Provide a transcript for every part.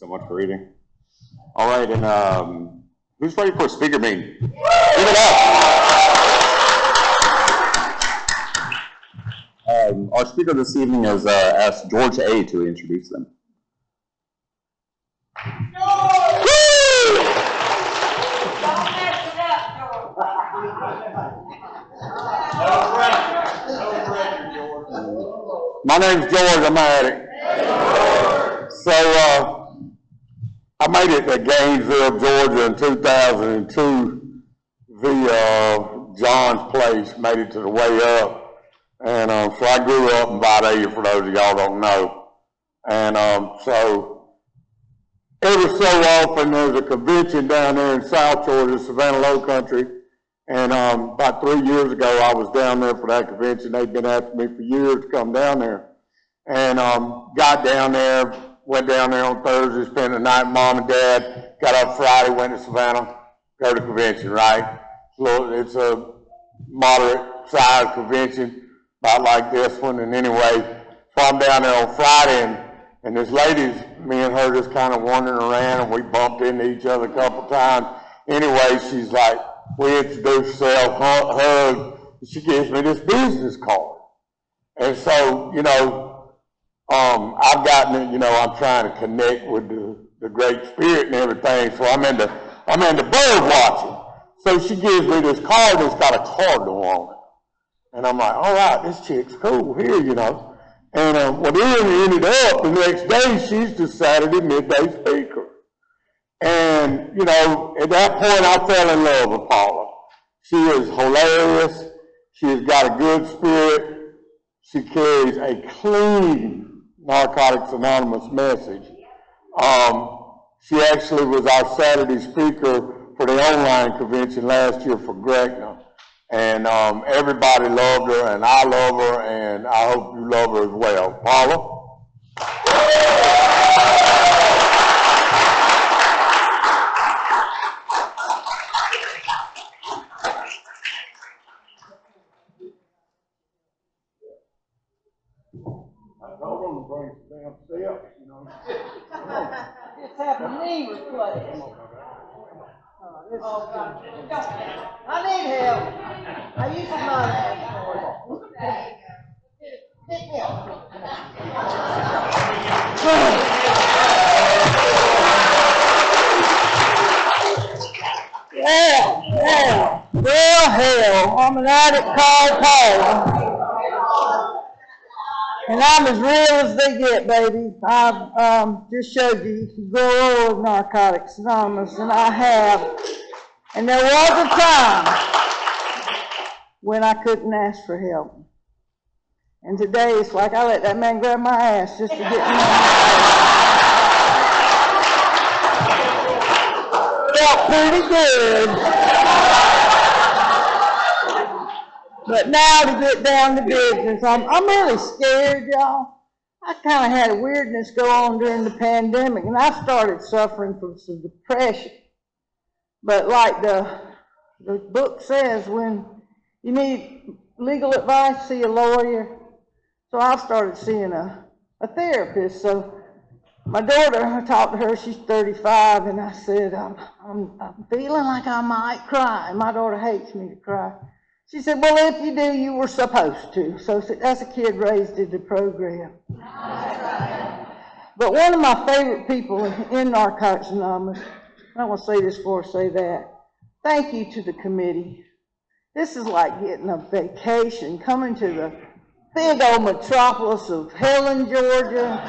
so much for reading. All right, and who's ready for a speaker meeting? Give it up. Our speaker this evening has asked George A. to introduce them. My name's George. I'm an addict. So I made it to Gainesville, Georgia in 2002 via John's place. Made it to the way up, and so I grew up in Vidalia. For those of y'all don't know, and so every so often there's a convention down there in South Georgia, Savannah Low Country. And about 3 years ago, I was down there for that convention. They'd been asking me for years to come down there. And got down there, went down there on Thursday, spent the night with Mom and Dad, got up Friday, went to Savannah, go to convention, right? So it's a moderate-sized convention, about like this one. And anyway, so I'm down there on Friday, and this lady's, me and her just kind of wandering around, and we bumped into each other a couple times. Anyway, she's like, we introduce ourselves, hug, and she gives me this business card. And so, you know, I've gotten it, you know, I'm trying to connect with the Great Spirit and everything, so I'm into bird watching. So she gives me this card that's got a cardinal on it. And I'm like, all right, this chick's cool here, you know. And well, then we ended up, the next day, she's the Saturday midday speaker. And, you know, at that point, I fell in love with Paula. She is hilarious. She has got a good spirit. She carries a clean Narcotics Anonymous message. She actually was our Saturday speaker for the online convention last year for Gretna. And everybody loved her, and I love her, and I hope you love her as well. Paula? Just have a knee replaced. I need help. I used to not ask for it. Pick me up. Well, hell, I'm an addict called Paula. And I'm as real as they get, baby. I've just showed you can grow old with Narcotics Anonymous, and I have. And there was a time when I couldn't ask for help. And today it's like I let that man grab my ass just to get me on. Felt pretty good. But now to get down to business, I'm really scared, y'all. I kind of had a weirdness go on during the pandemic, and I started suffering from some depression. But like the book says, when you need legal advice, see a lawyer. So I started seeing a therapist. So my daughter, I talked to her, she's 35, and I said, I'm feeling like I might cry. And my daughter hates me to cry. She said, well, if you do, you were supposed to. So that's a kid raised in the program. But one of my favorite people in Narcotics Anonymous, I don't want to say this before I say that, thank you to the committee. This is like getting a vacation, coming to the big old metropolis of Helen, Georgia,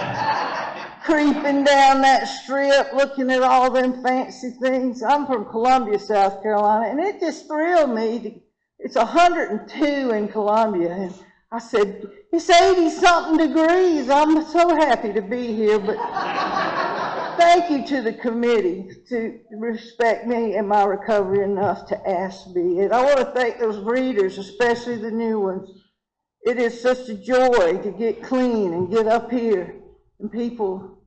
creeping down that strip, looking at all them fancy things. I'm from Columbia, South Carolina, and it just thrilled me. It's 102 in Columbia, and I said, it's 80-something degrees. I'm so happy to be here, but thank you to the committee to respect me and my recovery enough to ask me. And I want to thank those readers, especially the new ones. It is such a joy to get clean and get up here, and people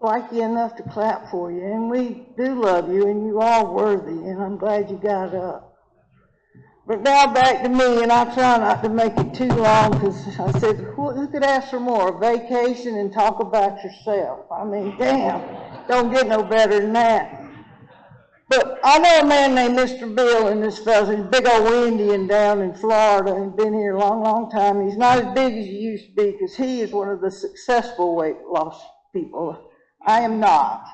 like you enough to clap for you. And we do love you, and you are worthy, and I'm glad you got up. But now back to me, and I try not to make it too long, because I said, who could ask for more? A vacation and talk about yourself. I mean, damn. Don't get no better than that. But I know a man named Mr. Bill in this fella. He's a big old Indian down in Florida. He's been here a long, long time. He's not as big as he used to be because he is one of the successful weight loss people. I am not.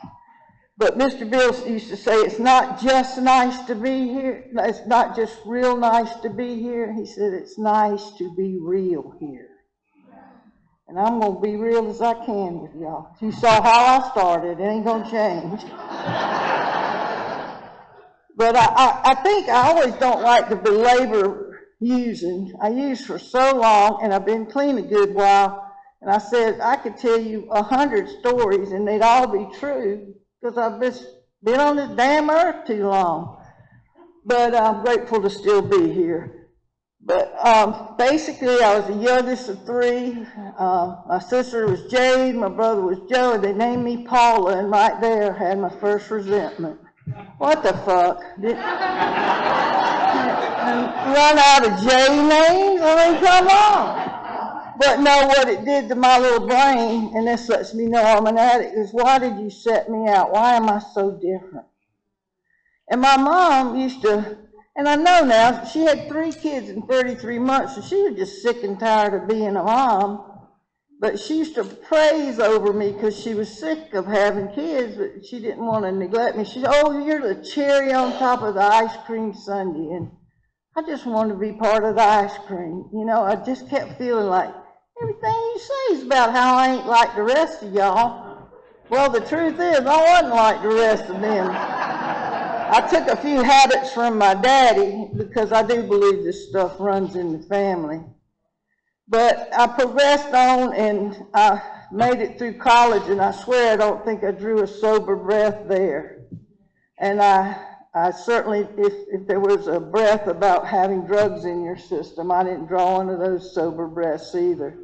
But Mr. Bill used to say, it's not just nice to be here. It's not just real nice to be here. He said, it's nice to be real here. And I'm going to be real as I can with y'all. You saw how I started. It ain't going to change. But I think I always don't like to belabor using. I used for so long, and I've been clean a good while. And I said, I could tell you 100 stories, and they'd all be true, because I've just been on this damn earth too long. But I'm grateful to still be here. But basically, I was the youngest of three. My sister was Jade, my brother was Joe, and they named me Paula, and right there I had my first resentment. What the fuck? And run out of J names? I mean, come on. But no, what it did to my little brain, and this lets me know I'm an addict, is why did you set me out? Why am I so different? And my mom used to, and I know now, she had 3 kids in 33 months, so she was just sick and tired of being a mom. But she used to praise over me because she was sick of having kids, but she didn't want to neglect me. She said, oh, you're the cherry on top of the ice cream sundae. And I just wanted to be part of the ice cream. You know, I just kept feeling like everything you say is about how I ain't like the rest of y'all. Well, the truth is, I wasn't like the rest of them. I took a few habits from my daddy because I do believe this stuff runs in the family. But I progressed on, and I made it through college, and I swear I don't think I drew a sober breath there. And I certainly, if there was a breath about having drugs in your system, I didn't draw one of those sober breaths either.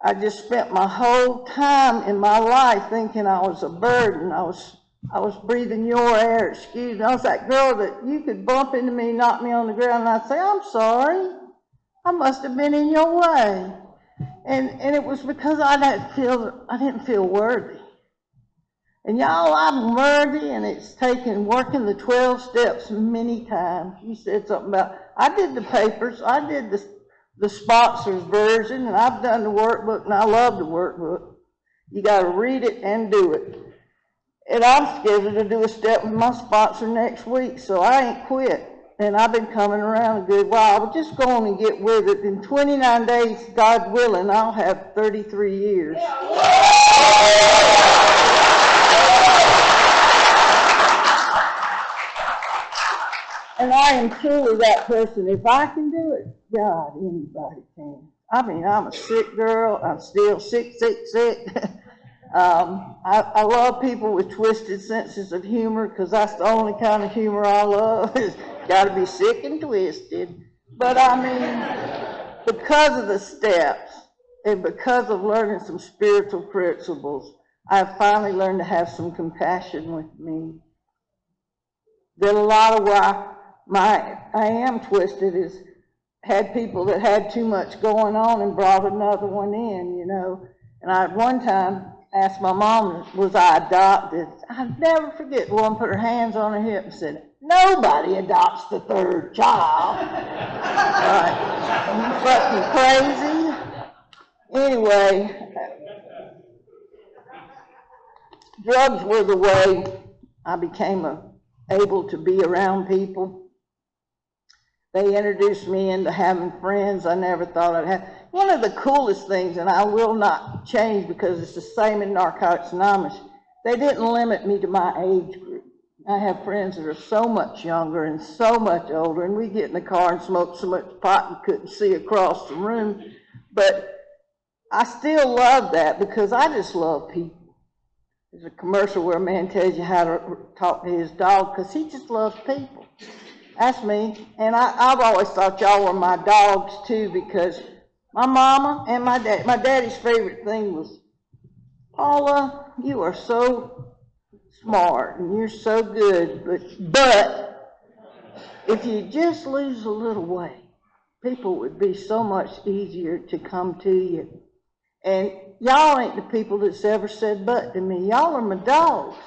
I just spent my whole time in my life thinking I was a burden. I was breathing your air, excuse me. I was that girl that you could bump into me, knock me on the ground, and I'd say, I'm sorry. I must have been in your way. And it was because I didn't feel worthy. And y'all, I'm worthy, and it's taken working the 12 steps many times. You said something about, I did the papers, I did the sponsors version, and I've done the workbook, and I love the workbook. You got to read it and do it. And I'm scheduled to do a step with my sponsor next week, so I ain't quit. And I've been coming around a good while. But just go on and get with it. In 29 days, God willing, I'll have 33 years. And I am truly that person. If I can do it, God, anybody can. I mean, I'm a sick girl. I'm still sick. I love people with twisted senses of humor because that's the only kind of humor I love. It's got to be sick and twisted. But I mean, because of the steps and because of learning some spiritual principles, I've finally learned to have some compassion with me. That a lot of why I am twisted is had people that had too much going on and brought another one in, you know. And I one time asked my mom, was I adopted? I'll never forget, the woman put her hands on her hip and said, nobody adopts the 3rd child. Right. You fucking crazy? Anyway, drugs were the way I became able to be around people. They introduced me into having friends I never thought I'd have. One of the coolest things, and I will not change because it's the same in Narcotics Anonymous, they didn't limit me to my age group. I have friends that are so much younger and so much older, and we get in the car and smoke so much pot you couldn't see across the room. But I still love that because I just love people. There's a commercial where a man tells you how to talk to his dog because he just loves people. That's me. And I've always thought y'all were my dogs too because my mama and my daddy's favorite thing was, Paula, you are so smart and you're so good, but if you just lose a little weight, people would be so much easier to come to you. And y'all ain't the people that's ever said but to me. Y'all are my dogs.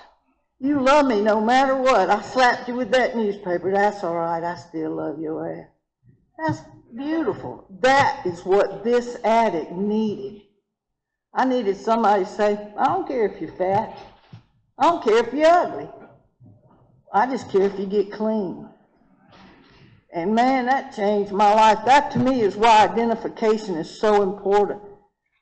You love me no matter what. I slapped you with that newspaper. That's all right. I still love your ass. That's beautiful. That is what this addict needed. I needed somebody to say, I don't care if you're fat. I don't care if you're ugly. I just care if you get clean. And man, that changed my life. That to me is why identification is so important.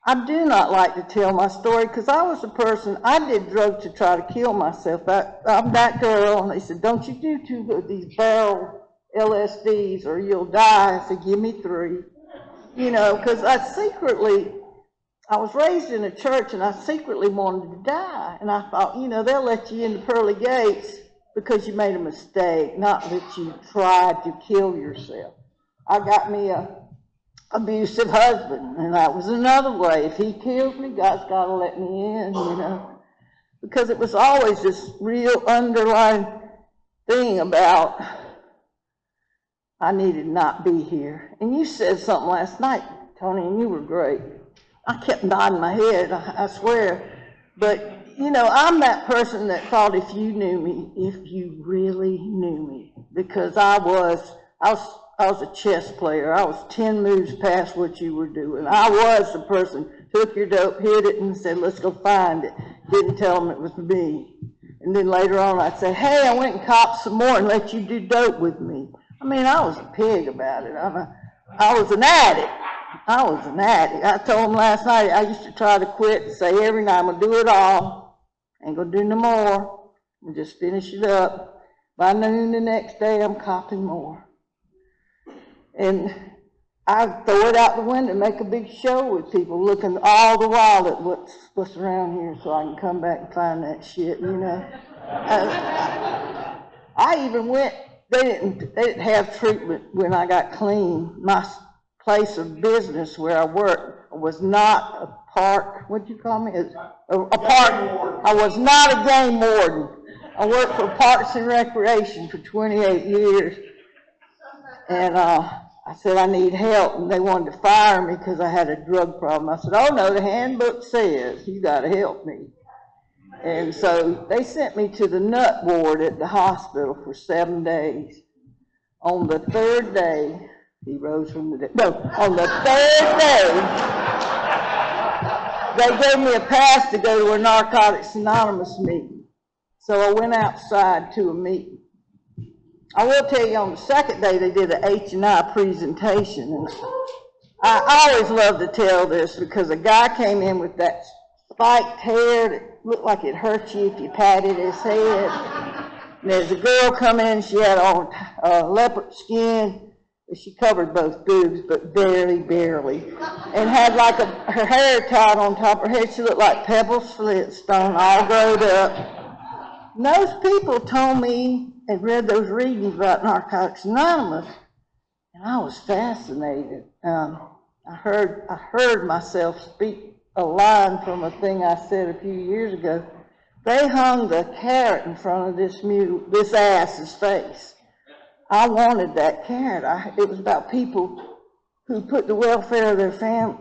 I do not like to tell my story because I was a person, I did drugs to try to kill myself. I'm that girl, and they said, don't you do two of these barrel LSDs or you'll die. I said, give me 3. You know, because I was raised in a church and I secretly wanted to die. And I thought, you know, they'll let you in the pearly gates because you made a mistake, not that you tried to kill yourself. I got me a abusive husband, and that was another way. If he kills me, God's got to let me in, you know. Because it was always this real underlying thing about I needed not be here. And you said something last night, Tony, and you were great. I kept nodding my head, I swear. But, you know, I'm that person that thought if you knew me, if you really knew me. Because I was a chess player. I was 10 moves past what you were doing. I was the person, took your dope, hid it, and said, let's go find it. Didn't tell them it was me. And then later on, I'd say, hey, I went and copped some more and let you do dope with me. I mean, I was a pig about it. I was an addict. I told them last night, I used to try to quit and say every night, I'm going to do it all. Ain't going to do no more. And just finish it up. By noon the next day, I'm copping more. And I throw it out the window and make a big show with people looking all the while at what's around here so I can come back and find that shit, you know. I even went, they didn't have treatment when I got clean. My place of business where I worked was not a park, what'd you call me? A park. I was not a game warden. I worked for Parks and Recreation for 28 years. And I said, I need help, and they wanted to fire me because I had a drug problem. I said, oh no, the handbook says you got to help me. And so they sent me to the nut ward at the hospital for 7 days. On the 3rd day, he rose from the dead. No, on the 3rd day, they gave me a pass to go to a Narcotics Anonymous meeting. So I went outside to a meeting. I will tell you, on the 2nd day, they did an H&I presentation. And I always love to tell this because a guy came in with that spiked hair that looked like it hurt you if you patted his head. And there's a girl come in, she had on leopard skin. She covered both boobs, but barely. And had like her hair tied on top of her head. She looked like Pebble Flintstone, all grown up. And those people told me and read those readings about Narcotics Anonymous, and I was fascinated. I heard myself speak a line from a thing I said a few years ago. They hung the carrot in front of this ass's face. I wanted that carrot. It was about people who put the welfare of their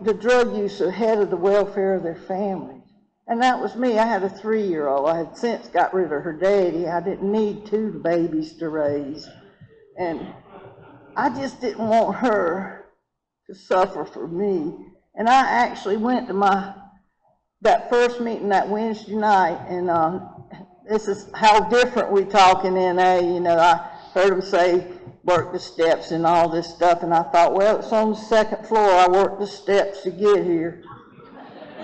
the drug use ahead of the welfare of their families. And that was me. I had a 3-year-old. I had since got rid of her daddy. I didn't need 2 babies to raise. And I just didn't want her to suffer for me. And I actually went to that first meeting that Wednesday night, and this is how different we talk in NA. You know, I heard them say, work the steps and all this stuff, and I thought, well, it's on the 2nd floor. I worked the steps to get here.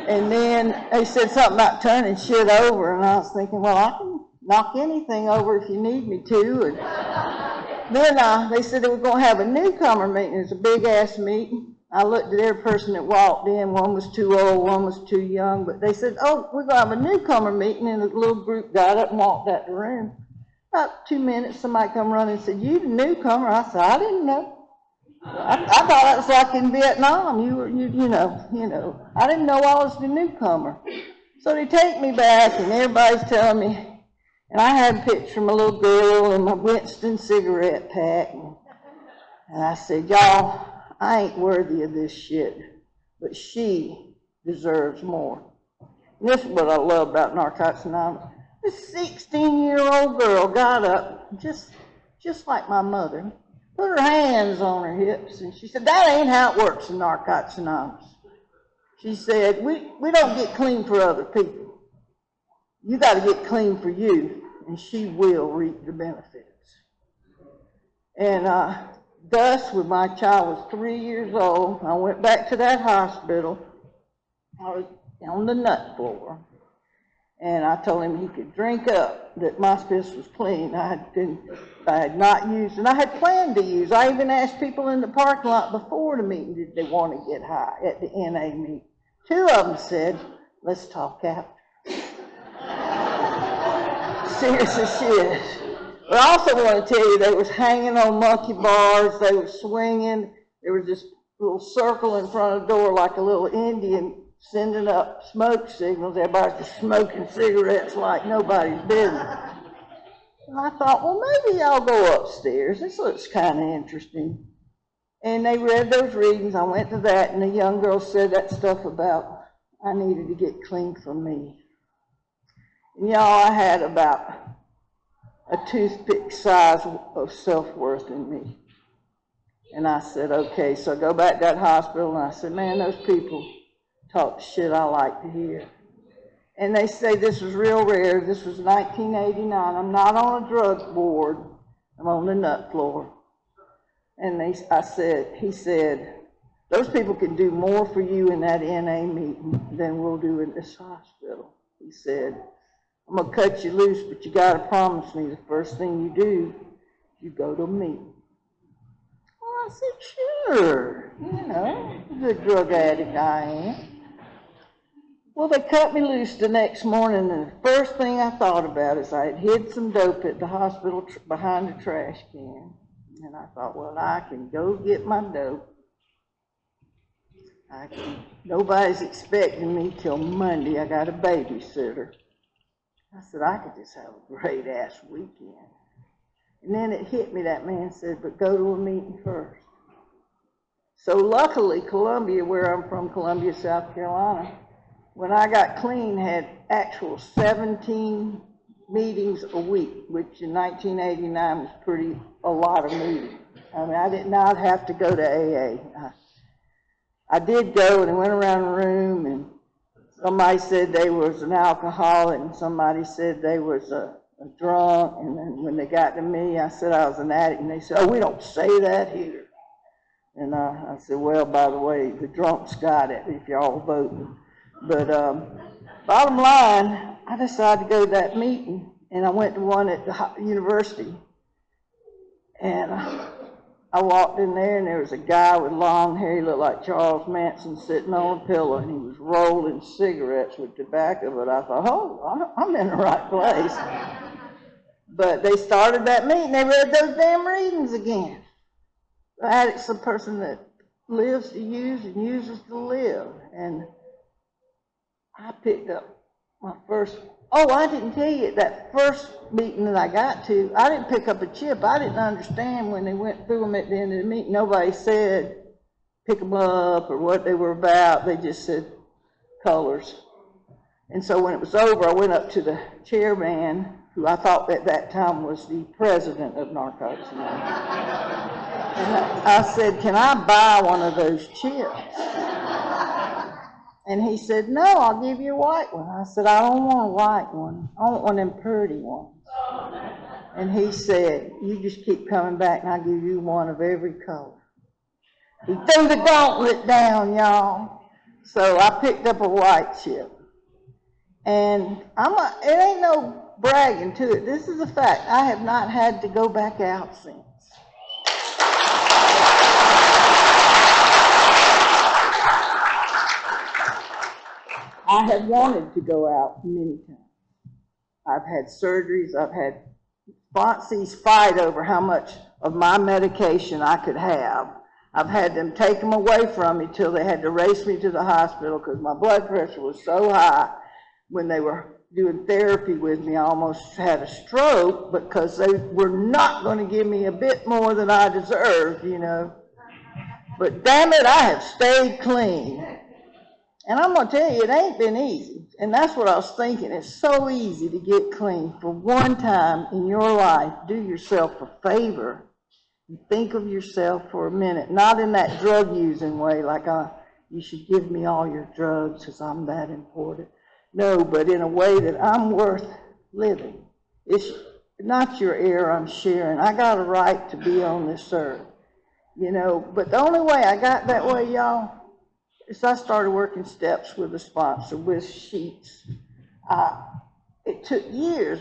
And then they said something about turning shit over, and I was thinking, well, I can knock anything over if you need me to. And then they said they were going to have a newcomer meeting. It was a big-ass meeting. I looked at every person that walked in. One was too old, one was too young. But they said, oh, we're going to have a newcomer meeting, and the little group got up and walked out the room. About 2 minutes, somebody come running and said, you the newcomer? I said, I didn't know. I thought that was like in Vietnam. You know. I didn't know I was the newcomer. So they take me back, and everybody's telling me, and I had a picture of my little girl and my Winston cigarette pack. And I said, y'all, I ain't worthy of this shit, but she deserves more. And this is what I love about Narcotics Anonymous. This 16-year-old girl got up, just like my mother, put her hands on her hips, and she said, "That ain't how it works in Narcotics Anonymous." She said, we don't get clean for other people. You got to get clean for you, and she will reap the benefits. And Gus, when my child was 3 years old, I went back to that hospital. I was on the nut floor. And I told him he could drink up, that my piss was clean. I had not used, and I had planned to use. I even asked people in the parking lot before the meeting, did they want to get high at the NA meeting. 2 of them said, "Let's talk after." Serious as shit. But I also want to tell you, they was hanging on monkey bars, they were swinging, there was this little circle in front of the door like a little Indian sending up smoke signals. Everybody's just smoking cigarettes like nobody's business. And I thought, well, maybe I'll go upstairs. This looks kind of interesting. And they read those readings. I went to that, and the young girl said that stuff about I needed to get clean for me. And y'all, I had about a toothpick size of self-worth in me. And I said, okay. So I go back to that hospital, and I said, man, those people talk the shit I like to hear. And they say this was real rare. This was 1989. I'm not on a drug board. I'm on the nut floor. And he said, those people can do more for you in that NA meeting than we'll do in this hospital. He said, I'm going to cut you loose, but you got to promise me the first thing you do, you go to a meeting. Well, I said, sure. You know, good drug addict I am. Well, they cut me loose the next morning, and the first thing I thought about is I had hid some dope at the hospital behind the trash can. And I thought, well, I can go get my dope. Nobody's expecting me till Monday. I got a babysitter. I said, I could just have a great-ass weekend. And then it hit me, that man said, but go to a meeting first. So luckily, Columbia, where I'm from, Columbia, South Carolina, when I got clean, had actual 17 meetings a week, which in 1989 was a lot of meetings. I mean, I did not have to go to AA. I did go, and I went around the room, and somebody said they was an alcoholic, and somebody said they was a drunk, and then when they got to me, I said I was an addict, and they said, oh, we don't say that here. And I said, well, by the way, the drunks got it if y'all voting. But bottom line, I decided to go to that meeting, and I went to one at the university. And I walked in there, and there was a guy with long hair. He looked like Charles Manson sitting on a pillow, and he was rolling cigarettes with tobacco. But I thought, oh, I'm in the right place. But they started that meeting. They read those damn readings again. The addict's a person that lives to use and uses to live. And I picked up my first, I didn't tell you, that first meeting that I got to, I didn't pick up a chip. I didn't understand when they went through them at the end of the meeting. Nobody said pick them up or what they were about. They just said colors. And so when it was over, I went up to the chairman, who I thought at that time was the president of Narcotics Anonymous. And I said, can I buy one of those chips? And he said, no, I'll give you a white one. I said, I don't want a white one. I want one of them pretty ones. And he said, you just keep coming back and I'll give you one of every color. He threw the gauntlet down, y'all. So I picked up a white chip. And it ain't no bragging to it. This is a fact. I have not had to go back out since. I have wanted to go out many times. I've had surgeries. I've had sponsees fight over how much of my medication I could have. I've had them take them away from me till they had to race me to the hospital because my blood pressure was so high. When they were doing therapy with me, I almost had a stroke because they were not going to give me a bit more than I deserved, you know. But damn it, I have stayed clean. And I'm going to tell you, it ain't been easy. And that's what I was thinking. It's so easy to get clean. For one time in your life, do yourself a favor. Think of yourself for a minute, not in that drug-using way, like you should give me all your drugs because I'm that important. No, but in a way that I'm worth living. It's not your air I'm sharing. I got a right to be on this earth, you know. But the only way I got that way, y'all, is I started working steps with a sponsor, with sheets. It took years,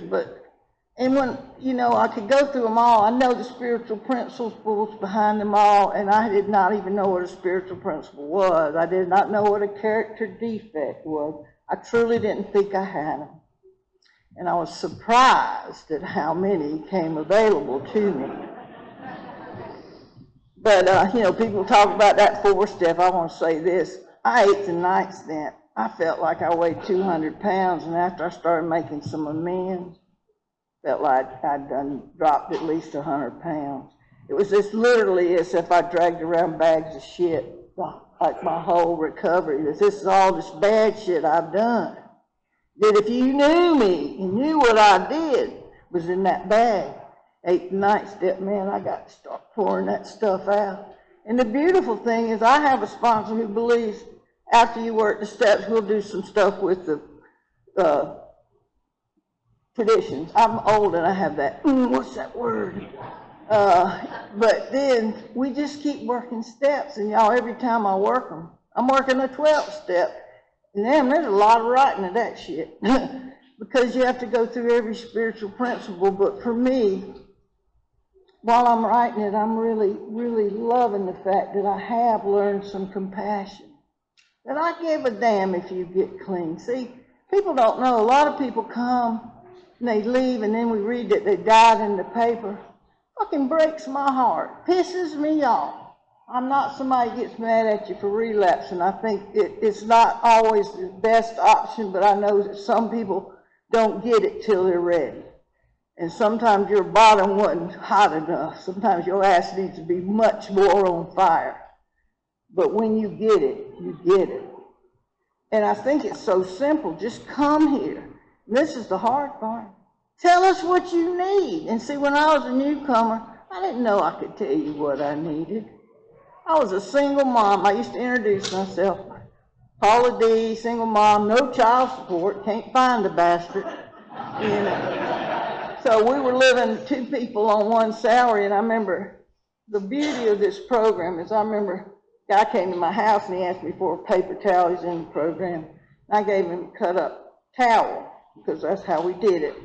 and when, you know, I could go through them all, I know the spiritual principles behind them all, and I did not even know what a spiritual principle was. I did not know what a character defect was. I truly didn't think I had them. And I was surprised at how many came available to me. But, you know, people talk about that 4-step. I want to say this. I ate the night step. I felt like I weighed 200 pounds, and after I started making some amends, felt like I'd dropped at least 100 pounds. It was just literally as if I dragged around bags of shit, like my whole recovery. This is all this bad shit I've done. That if you knew me and knew what I did was in that bag, 8th night step, man, I got to start pouring that stuff out. And the beautiful thing is I have a sponsor who believes after you work the steps, we'll do some stuff with the traditions. I'm old and I have that, what's that word? But then we just keep working steps, and y'all, every time I work them, I'm working a 12th step. And damn, there's a lot of writing of that shit because you have to go through every spiritual principle. But for me, while I'm writing it, I'm really, really loving the fact that I have learned some compassion. That I give a damn if you get clean. See, people don't know. A lot of people come and they leave, and then we read that they died in the paper. Fucking breaks my heart. Pisses me off. I'm not somebody who gets mad at you for relapsing. I think it's not always the best option, but I know that some people don't get it till they're ready. And sometimes your bottom wasn't hot enough. Sometimes your ass needs to be much more on fire. But when you get it, you get it. And I think it's so simple. Just come here. And this is the hard part. Tell us what you need. And see, when I was a newcomer, I didn't know I could tell you what I needed. I was a single mom. I used to introduce myself. Paula D, single mom, no child support, can't find the bastard. You know. So we were living 2 people on one salary, and I remember the beauty of this program is I remember a guy came to my house and he asked me for a paper towel. He's in the program. And I gave him a cut up towel because that's how we did it.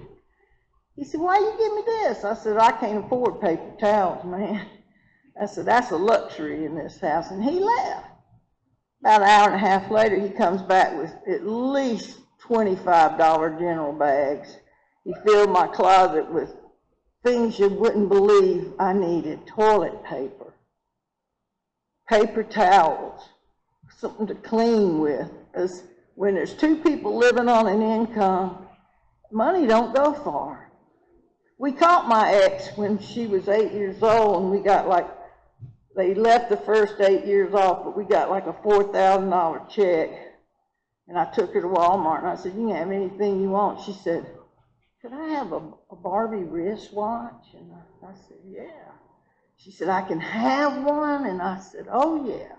He said, why you give me this? I said, I can't afford paper towels, man. I said, that's a luxury in this house. And he left. About an hour and a half later, he comes back with at least $25 general bags. He filled my closet with things you wouldn't believe I needed. Toilet paper, paper towels, something to clean with. Because when there's 2 people living on an income, money don't go far. We caught my ex when she was 8 years old, and we got like, they left the first 8 years off, but we got like a $4,000 check. And I took her to Walmart, and I said, you can have anything you want. She said, could I have a Barbie wristwatch? And I said, yeah. She said, I can have one? And I said, oh, yeah.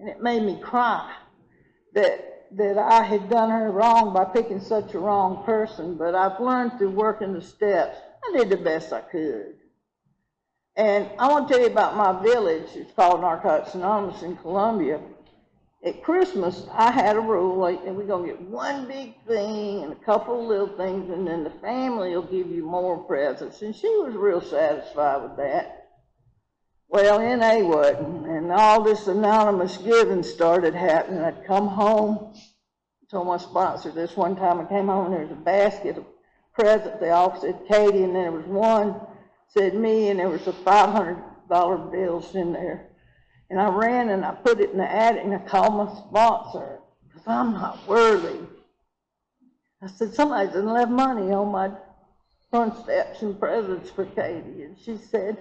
And it made me cry that I had done her wrong by picking such a wrong person. But I've learned through working the steps, I did the best I could. And I want to tell you about my village. It's called Narcotics Anonymous in Columbia. At Christmas, I had a rule, like, and we're going to get one big thing and a couple of little things, and then the family will give you more presents. And she was real satisfied with that. Well, N.A. wasn't, and all this anonymous giving started happening. I'd come home, told my sponsor this one time. I came home, and there was a basket of presents. They all said Katie, and then there was one said me, and there was a $500 bills in there. And I ran and I put it in the attic, and I called my sponsor because I'm not worthy. I said, somebody doesn't have money on my front steps and presents for Katie. And she said,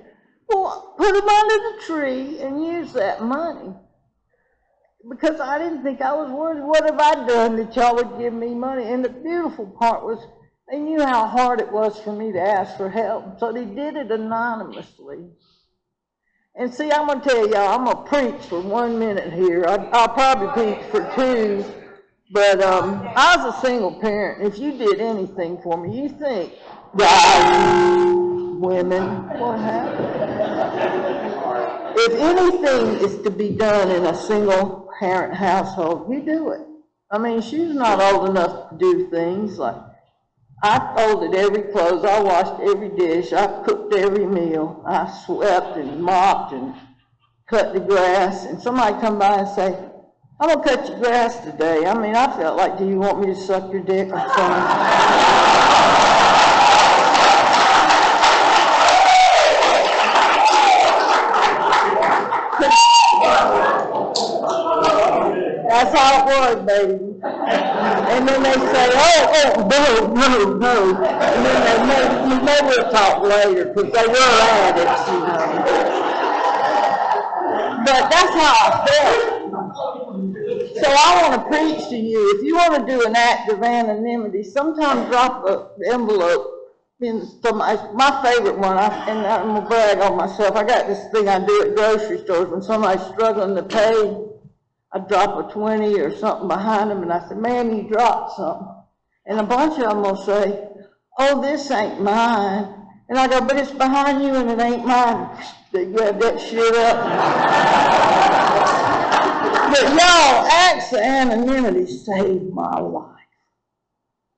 well, put them under the tree and use that money. because I didn't think I was worthy. What have I done that y'all would give me money? And the beautiful part was they knew how hard it was for me to ask for help, so they did it anonymously. And see, I'm going to tell y'all, I'm going to preach for 1 minute here. I'll probably preach for 2, but I was a single parent. If you did anything for me, you think, guys, women, what happened? If anything is to be done in a single parent household, you do it. I mean, she's not old enough to do things like, I folded every clothes, I washed every dish, I cooked every meal, I swept and mopped and cut the grass, and somebody come by and say, I'm gonna cut your grass today. I mean, I felt like, do you want me to suck your dick or something? That's how it was, baby. And then they say, no. And then you know we'll talk later, because they were addicts, you know. But that's how I felt. So I want to preach to you. If you want to do an act of anonymity, sometimes drop an envelope in somebody. My favorite one, and I'm going to brag on myself, I got this thing I do at grocery stores when somebody's struggling to pay. I drop a 20 or something behind them, and I said, ma'am, you dropped something. And a bunch of them will say, oh, this ain't mine. And I go, but it's behind you and it ain't mine. They grab that shit up. But y'all, acts of anonymity saved my life.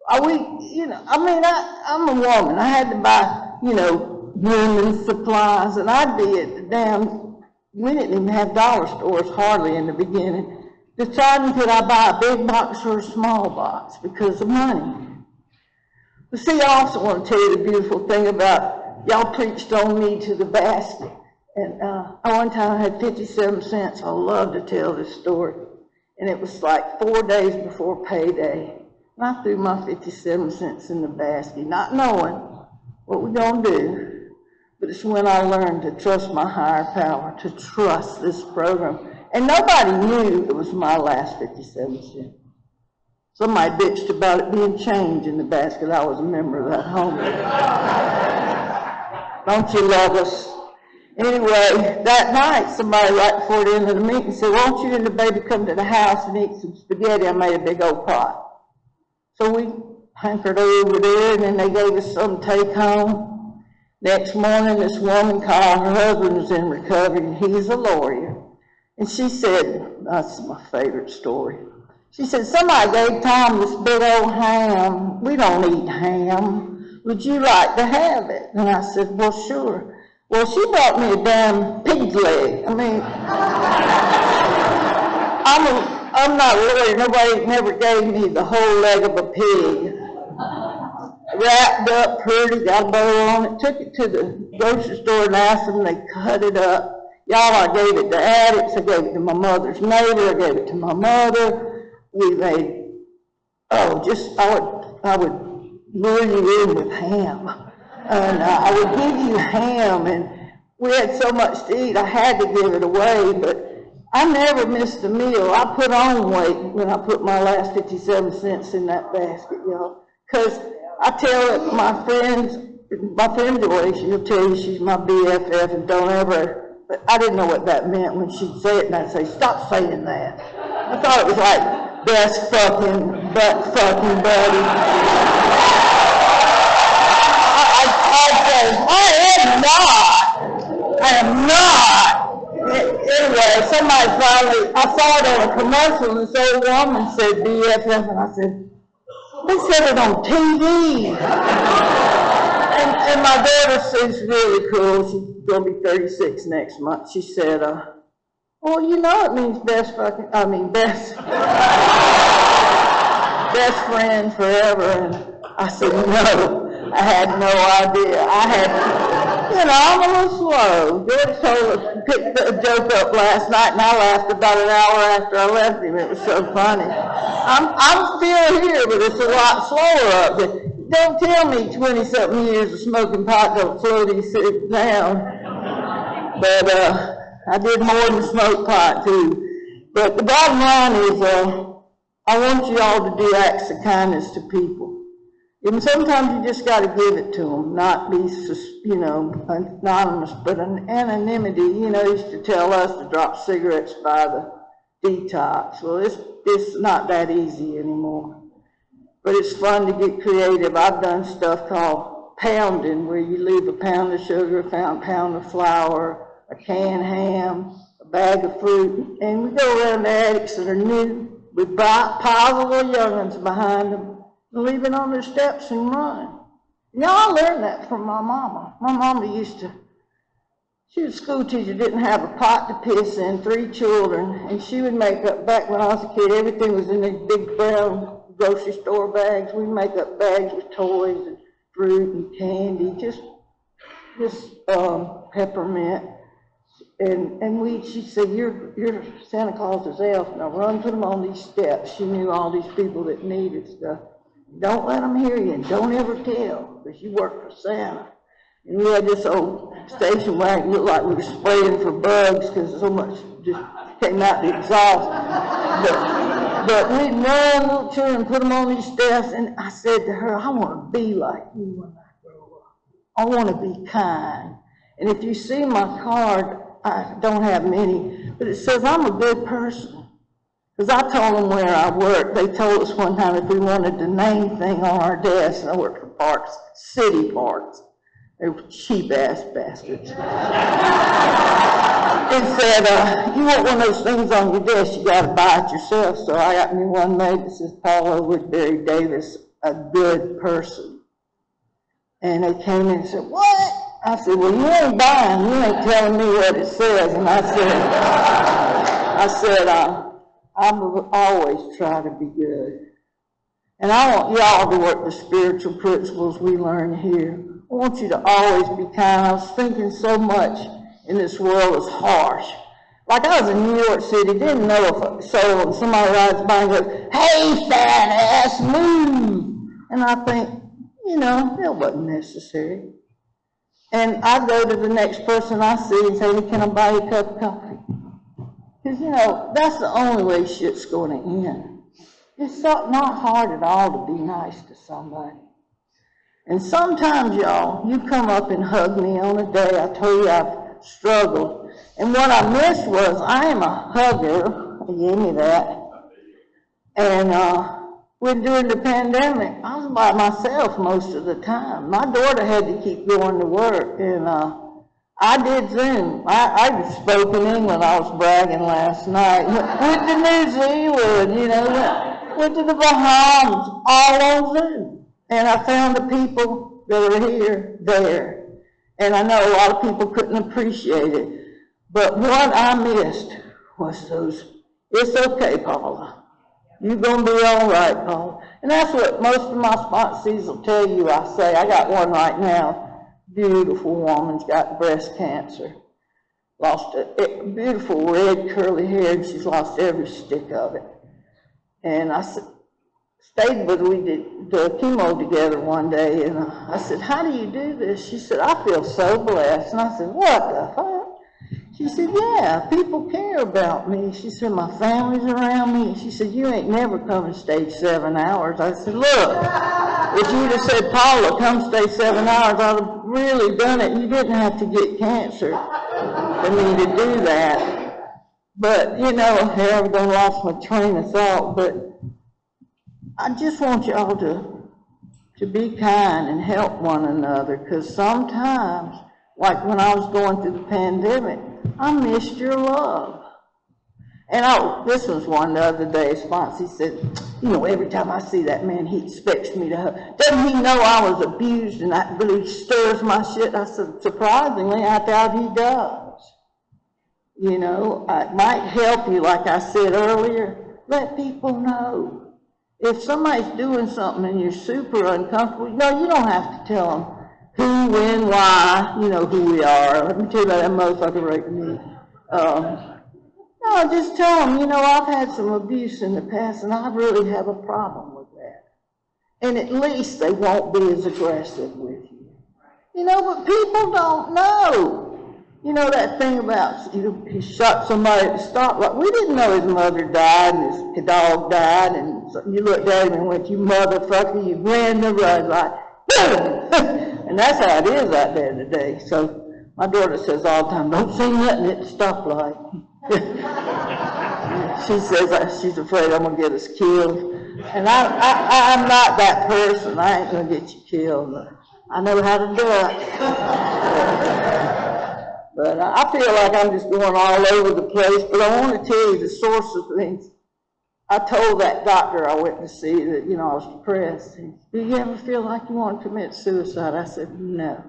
I'm a woman. I had to buy, women's supplies, and I'd be at the damn, we didn't even have dollar stores hardly in the beginning, deciding could I buy a big box or a small box because of money. But see, I also want to tell you the beautiful thing about, y'all preached on me to the basket. And one time I had 57 cents. I love to tell this story. And it was like 4 days before payday. And I threw my 57 cents in the basket, not knowing what we're going to do. But it's when I learned to trust my higher power, to trust this program. And nobody knew it was my last 57 cents. Somebody bitched about it being change in the basket. I was a member of that home. Don't you love us? Anyway, that night, somebody right before the end of the meeting said, won't you and the baby come to the house and eat some spaghetti? I made a big old pot. So we hankered over there, and then they gave us some take home. Next morning, this woman called, her husband was in recovery, and he's a lawyer. And she said, that's my favorite story. She said, somebody gave Tom this big old ham. We don't eat ham. Would you like to have it? And I said, well, sure. Well, she brought me a damn pig's leg. I mean, I'm not a lawyer. Nobody never gave me the whole leg of a pig. Wrapped up pretty, got a bow on it, took it to the grocery store and asked them, they cut it up. Y'all, I gave it to addicts, I gave it to my mother's neighbor, I gave it to my mother. We made, I would lure you in with ham. And I would give you ham, and we had so much to eat, I had to give it away, but I never missed a meal. I put on weight when I put my last 57 cents in that basket, y'all. Because I tell my friend Joy, she'll tell you she's my BFF, and don't ever, but I didn't know what that meant when she'd say it, and I'd say, stop saying that. I thought it was like, best fucking, butt fucking buddy. I am not. Anyway, somebody finally, I saw it on a commercial, and this old woman said BFF, and I said, they said it on TV. And my daughter seems really cool. She's going to be 36 next month. She said, well, it means best friend forever. And I said, no, I had no idea. I'm a little slow. George picked a joke up last night, and I laughed about an hour after I left him. It was so funny. I'm still here, but it's a lot slower up there. Don't tell me 20-something years of smoking pot don't slow these things down. But I did more than smoke pot, too. But the bottom line is, I want you all to do acts of kindness to people. And sometimes you just got to give it to them, not be, anonymous, but an anonymity. You know, used to tell us to drop cigarettes by the detox. Well, it's not that easy anymore. But it's fun to get creative. I've done stuff called pounding, where you leave a pound of sugar, a pound of flour, a canned ham, a bag of fruit, and we go around the addicts that are new with piles of little young'uns behind them, and leave it on their steps and run. You know, I learned that from my mama. My mama she was a school teacher, didn't have a pot to piss in, 3 children, and she would make up, back when I was a kid, everything was in these big brown grocery store bags. We'd make up bags with toys and fruit and candy, just peppermint. And she'd say, you're Santa Claus's elf, now run, put them on these steps. She knew all these people that needed stuff. Don't let them hear you, and don't ever tell, because you work for Santa. And we had this old station wagon, looked like we were spraying for bugs, because so much just came out the exhaust. But we'd run little children, put them on these steps, and I said to her, I want to be like you when I grow up. I want to be kind. And if you see my card, I don't have many, but it says I'm a good person. Because I told them where I worked. They told us one time if we wanted the name thing on our desk, and I worked for parks, city parks. They were cheap-ass bastards. It said, you want one of those things on your desk, you got to buy it yourself. So I got me one made that says Paula Woodbury Davis, a good person. And they came in and said, what? I said, well, you ain't buying, you ain't telling me what it says. And I said, I will always try to be good. And I want y'all to work the spiritual principles we learn here. I want you to always be kind. I was thinking so much in this world is harsh. Like I was in New York City, didn't know if somebody rides by and goes, hey, fat ass, move. And I think, that wasn't necessary. And I go to the next person I see and say, can I buy you a cup of coffee? Because, that's the only way shit's going to end. It's not hard at all to be nice to somebody. And sometimes, y'all, you come up and hug me on a day. I told you I've struggled. And what I missed was I am a hugger. He gave me that. And during the pandemic, I was by myself most of the time. My daughter had to keep going to work. And I did Zoom. I spoke in England. I was bragging last night. Went to New Zealand, went to the Bahamas, all on Zoom. And I found the people that are here, there. And I know a lot of people couldn't appreciate it. But what I missed was those, it's okay, Paula. You're going to be all right, Paula. And that's what most of my sponsees will tell you. I say, I got one right now. Beautiful woman's got breast cancer. Lost a beautiful red curly hair, and she's lost every stick of it. And I stayed with her. We did the chemo together one day, and I said, how do you do this? She said, I feel so blessed. And I said, what the fuck? She said, yeah, people care about me. She said, my family's around me. She said, you ain't never come and stayed 7 hours. I said, look, if you'd have said, Paula, come stay 7 hours, I'd have really done it. You didn't have to get cancer for me to do that. But, here I'm going to lost my train of thought, but I just want y'all to be kind and help one another, because sometimes, like when I was going through the pandemic, I missed your love. And this was one the other day, Sponsy said, every time I see that man, he expects me to hug. Doesn't he know I was abused and that really stirs my shit? I said, surprisingly, I doubt he does. It might help you, like I said earlier, let people know. If somebody's doing something and you're super uncomfortable, you don't have to tell them who, when, why, who we are. Let me tell you about that motherfucker raped me. No, just tell them, I've had some abuse in the past and I really have a problem with that. And at least they won't be as aggressive with you. But people don't know. You know that thing about he shot somebody at the stoplight? We didn't know his mother died and his dog died, and so you looked at him and went, you motherfucker, you ran the red light. Boom! And that's how it is out there today. So my daughter says all the time, don't say nothing at the stoplight. She says she's afraid I'm going to get us killed. And I'm not that person. I ain't going to get you killed. I know how to do it. But I feel like I'm just going all over the place. But I want to tell you the source of things. I told that doctor I went to see that, I was depressed. He said, do you ever feel like you want to commit suicide? I said, no.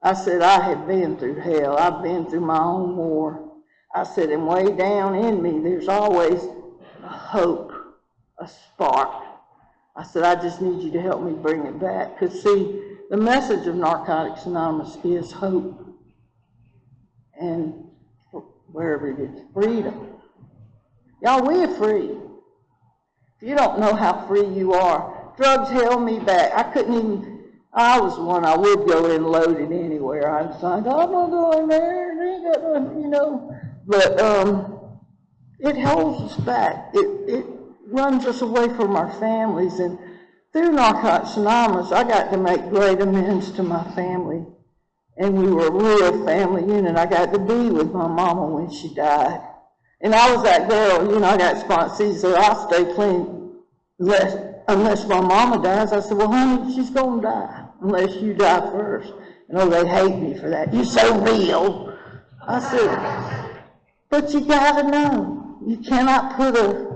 I said, I have been through hell. I've been through my own war. I said, and way down in me, there's always a hope, a spark. I said, I just need you to help me bring it back. Because, see, the message of Narcotics Anonymous is hope. And wherever it is, freedom. Y'all, we are free. If you don't know how free you are, drugs held me back. I was one, I would go in loaded anywhere. I was like, I'm not going there, But it holds us back. It runs us away from our families. And through Narcotics Anonymous, I got to make great amends to my family. And we were a real family unit. I got to be with my mama when she died. And I was that girl, I got sponsees, so I'll stay clean unless my mama dies. I said, well, honey, she's going to die unless you die first. They hate me for that. You're so real. I said, but you got to know, you cannot put a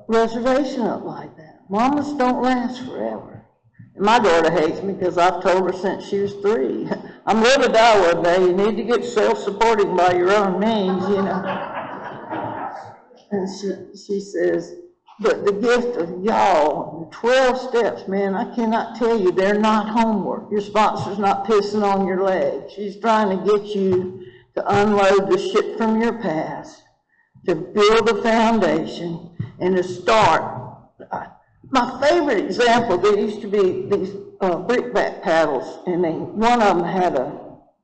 reservation up like that. Mamas don't last forever. And my daughter hates me because I've told her since she was 3, I'm going to die one day. You need to get self-supporting by your own means, And she says, but the gift of y'all, the 12 steps, man, I cannot tell you, they're not homework. Your sponsor's not pissing on your leg. She's trying to get you to unload the shit from your past, to build a foundation, and to start. My favorite example, there used to be these brickbat paddles, and one of them had a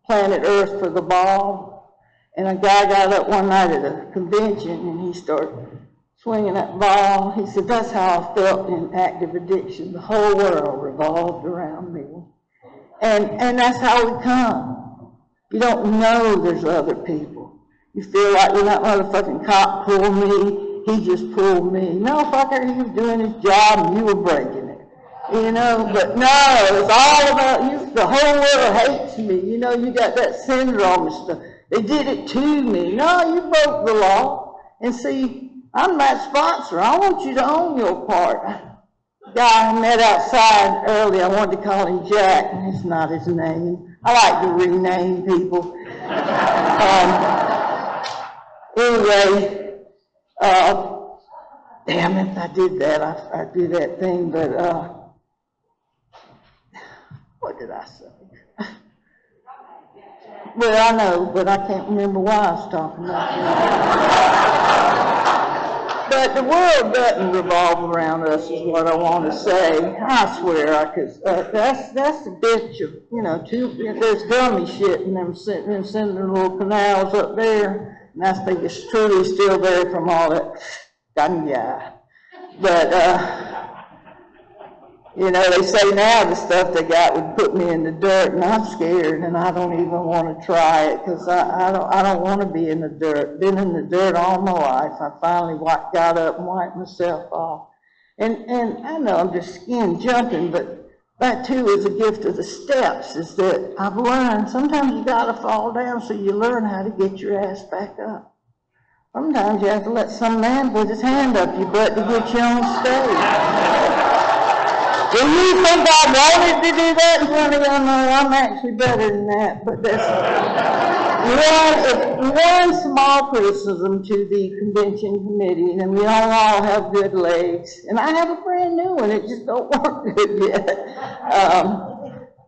planet Earth for the ball, and a guy got up one night at a convention, and he started swinging that ball. He said, that's how I felt in active addiction. The whole world revolved around me. And that's how we come. You don't know there's other people. You feel like when that motherfucking cop pulled me, he just pulled me. No, fucker, he was doing his job and you were breaking it. But no, it's all about you. The whole world hates me. You got that syndrome and stuff. They did it to me. No, you broke the law. And see, I'm that sponsor. I want you to own your part. The guy I met outside early, I wanted to call him Jack, and it's not his name. I like to rename people. Anyway, damn it, I did that. I did that thing, but what did I say? Well, I know, but I can't remember why I was talking about that. But the world doesn't revolve around us, is what I want to say. I swear, because that's the bitch of, there's gummy shit in them sending little canals up there, and I think it's truly still there from all that ganja. But, they say now the stuff they got would put me in the dirt, and I'm scared, and I don't even want to try it, because I don't want to be in the dirt. Been in the dirt all my life. I finally got up and wiped myself off. And I know I'm just skin jumping, but that too is a gift of the steps, is that I've learned sometimes you got to fall down so you learn how to get your ass back up. Sometimes you have to let some man put his hand up your butt to get you on stage. Do you think I wanted to do that in front of y'all? No, I'm actually better than that. But that's one small criticism to the convention committee, and we all have good legs. And I have a brand new one. It just don't work good yet.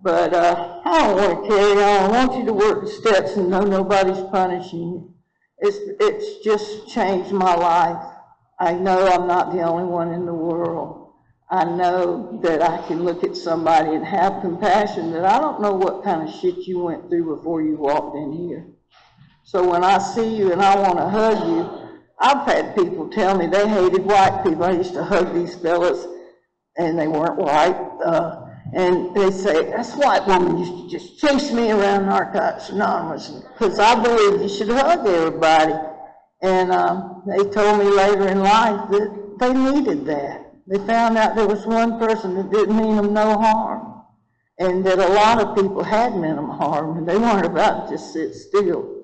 But I don't want to carry on. I want you to work the steps and know nobody's punishing you. It's just changed my life. I know I'm not the only one in the world. I know that I can look at somebody and have compassion, that I don't know what kind of shit you went through before you walked in here. So when I see you and I want to hug you, I've had people tell me they hated white people. I used to hug these fellas, and they weren't white. And they say, that's white woman used to just chase me around Narcotics Anonymous, because I believe you should hug everybody. And they told me later in life that they needed that. They found out there was one person that didn't mean them no harm, and that a lot of people had meant them harm, and they weren't about to just sit still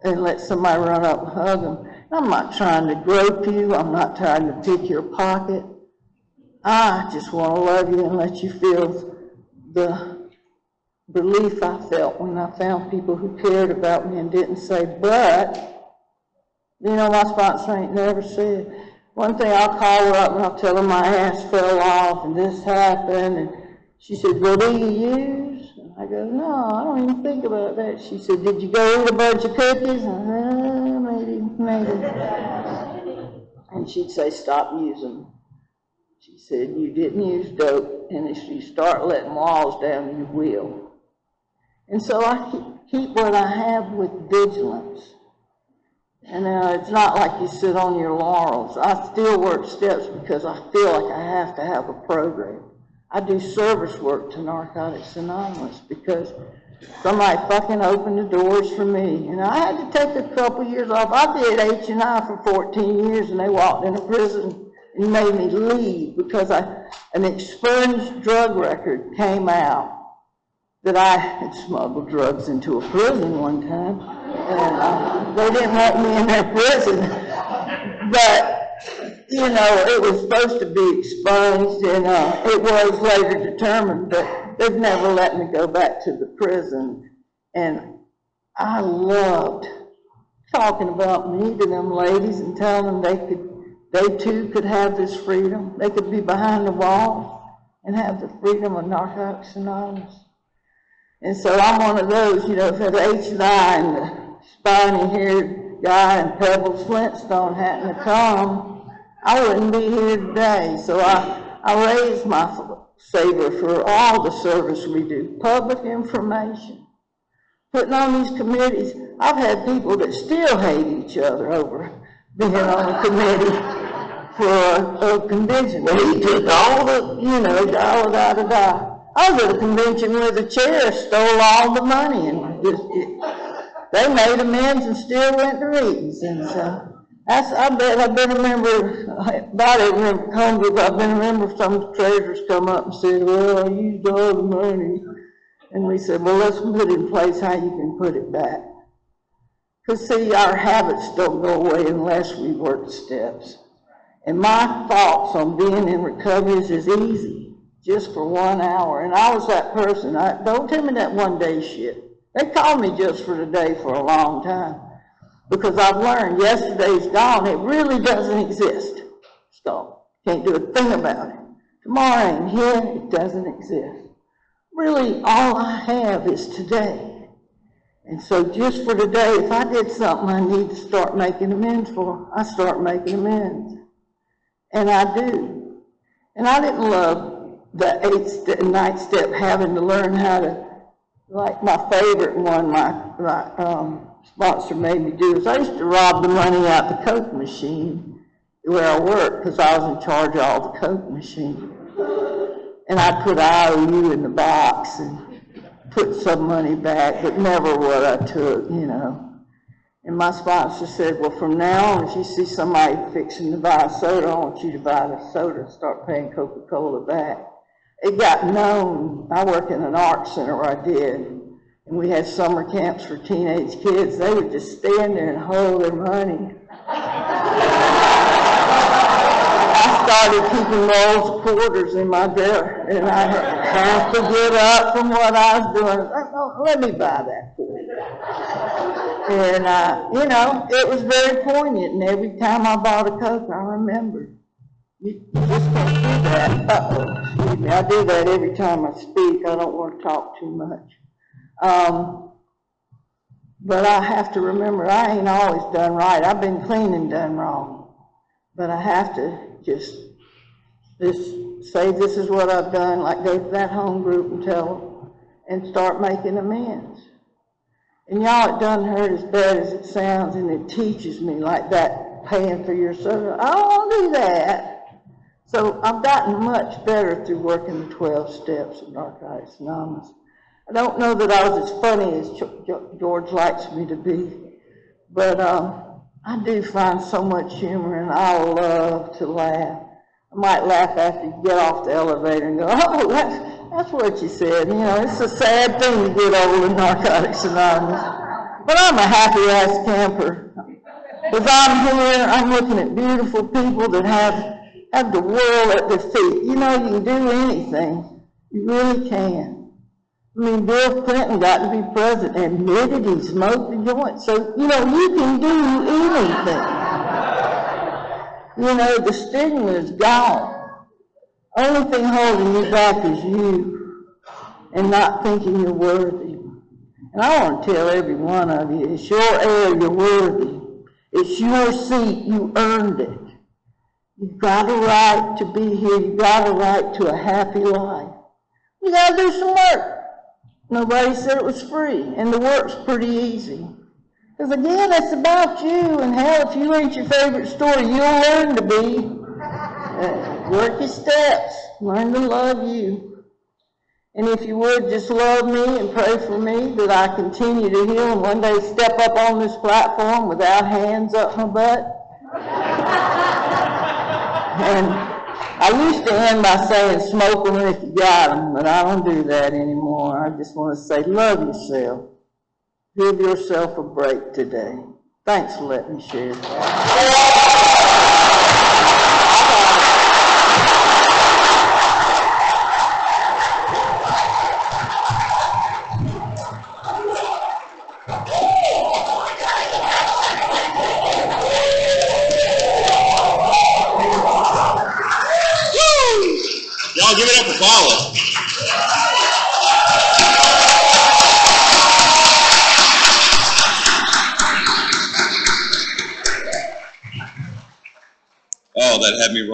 and let somebody run up and hug them. I'm not trying to grope you. I'm not trying to pick your pocket. I just want to love you and let you feel the relief I felt when I found people who cared about me and didn't say, but, you know, my sponsor ain't never said. One thing, I'll call her up and I'll tell her my ass fell off and this happened, and she said, well, do you use? And I go, no, I don't even think about that. She said, did you go eat a bunch of cookies? Maybe. And she'd say, stop using. She said, you didn't use dope, and if you start letting walls down, you will. And so I keep what I have with vigilance. And it's not like you sit on your laurels. I still work steps because I feel like I have to have a program. I do service work to Narcotics Anonymous because somebody fucking opened the doors for me. And I had to take a couple years off. I did H&I for 14 years, and they walked into prison and made me leave because an expunged drug record came out that I had smuggled drugs into a prison one time, and they didn't want me in their prison. But, you know, it was supposed to be expunged, and it was later determined, but they've never let me go back to the prison. And I loved talking about me to them ladies and telling them they too could have this freedom. They could be behind the wall and have the freedom of Narcotics Anonymous. And so I'm one of those, you know, for the H&I and the spiny-haired guy and Pebbles Flintstone hadn't come, I wouldn't be here today. So I raised my saber for all the service we do, public information, putting on these committees. I've had people that still hate each other over being on a committee for a convention. Well, he took all the, you know, da-da-da-da-da. I was at a convention where the chair stole all the money, and they made amends and still went to meetings. And so I bet I've been a member, about every member home group, I've been a member. Some of the treasurers come up and said, well, I used all the money. And we said, well, let's put in place how you can put it back. Because, see, our habits don't go away unless we work steps. And my thoughts on being in recovery is easy. Just for 1 hour. And I was that person. Don't tell me that one day shit. They call me just for the day for a long time. Because I've learned yesterday's gone. It really doesn't exist. It's gone. Can't do a thing about it. Tomorrow ain't here. It doesn't exist. Really, all I have is today. And so just for today, if I did something I need to start making amends for, I start making amends. And I do. And I didn't love the 8th and 9th step, having to learn how to, like my favorite one, my sponsor made me do is I used to rob the money out the Coke machine where I worked because I was in charge of all the Coke machine. And I'd put IOU in the box and put some money back, but never what I took, you know. And my sponsor said, well, from now on, if you see somebody fixing to buy a soda, I want you to buy the soda and start paying Coca-Cola back. It got known. I work in an art center where I did, and we had summer camps for teenage kids. They would just stand there and hold their money. I started keeping rolls of quarters in my drawer, and I have to get up from what I was doing. Let me buy that for you. And, you know, it was very poignant, and every time I bought a Coke, I remembered. You just can't do that. Excuse me. I do that every time I speak. I don't want to talk too much. But I have to remember, I ain't always done right. I've been clean and done wrong. But I have to just say this is what I've done, like go to that home group and tell them, and start making amends. And y'all, it doesn't hurt as bad as it sounds, and it teaches me like that, paying for your service. I don't want to do that. So I've gotten much better through working the 12 steps of Narcotics Anonymous. I don't know that I was as funny as George likes me to be, but I do find so much humor, and I love to laugh. I might laugh after you get off the elevator and go, oh, that's what you said. You know, it's a sad thing to get old in Narcotics Anonymous. But I'm a happy-ass camper. Because I'm here, I'm looking at beautiful people that have the world at their feet. You know, you can do anything. You really can. I mean, Bill Clinton got to be president and admitted he smoked a joint. So, you know, you can do anything. You know, the stigma is gone. Only thing holding you back is you and not thinking you're worthy. And I want to tell every one of you, it's your air, you're worthy. It's your seat, you earned it. You've got a right to be here. You've got a right to a happy life. You got to do some work. Nobody said it was free, and the work's pretty easy. Because again, it's about you, and hell, if you ain't your favorite story, you'll learn to be. Work your steps, learn to love you. And if you would, just love me and pray for me that I continue to heal and one day step up on this platform without hands up my butt. And I used to end by saying, smoke them if you got them, but I don't do that anymore. I just want to say, love yourself. Give yourself a break today. Thanks for letting me share. Y'all give it up for Paula. Oh, that had me